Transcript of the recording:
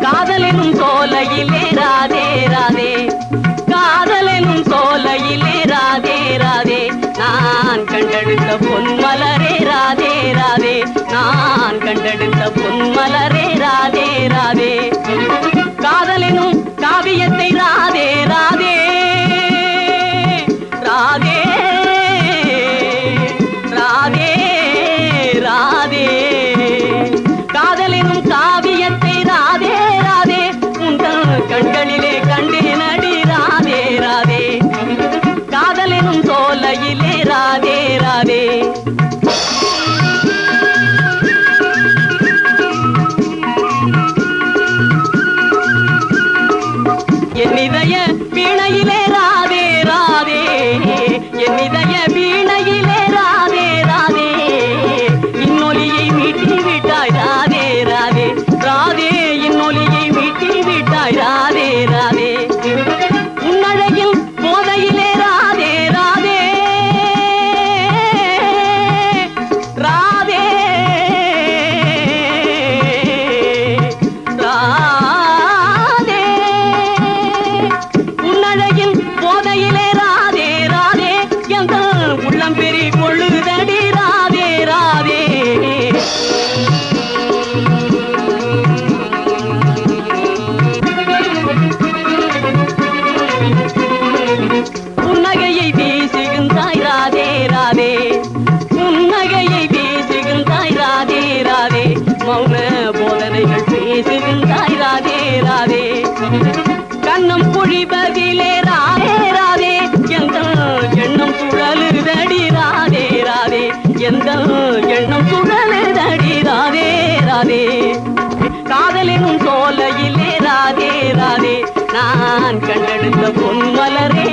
காதலெனும் சோலையிலே ராதே ராதே, காதலெனும் சோலையிலே ராதே ராதே, நான் கண்டெடுத்த பொன்மலரே ராதே ராதே, நான் கண்டெடுத்த பொன்மலரே ராதே ராதே. காதலெனும் காவியத்தை ராதே ராதே ராதே ராதே ராதே, காதலெனும் காவியத்தை ராதே ராதே, உங்கள் கண்களிலே கண்டேனடி ராதே ராதே, காதலெனும் சோலையிலே ராதே ராதே. என் இதய வீணையிலே ராதே ராதே, என் இதய வீணையிலே ராதே ராதே, இன்னொலியை மீட்டி விட்டாய் ராதே ராதே ராதே, இன்னொலியை மீட்டி விட்டாய் ராதே ராதே. உன்னழகில் போதையிலே ராதே ராதே ராதே ராதே, உன்னழகில் போதையிலே ராதே ராதே, எங்கள் உள்ளம் பெரி கொள்ளுதடி ராதே ராதே. புன்னகையை வீசுகின்றாய் ராதே ராதே, புன்னகையை வீசுகின்றாய் ராதே ராதே, மௌன போதனைகள் பேசுகின்றாய் ராதே ராதே. கண்ணம் பொழிவதிலே ராதே ராதே, எங்கள் எண்ணம் சுழலுதடி ராதே ராதே, எங்கள் எண்ணம் சுழலுதடி ராதே ராதே. காதலெனும் சோலையிலே ராதே ராதே, நான் கண்டெடுத்த பொன்மலரே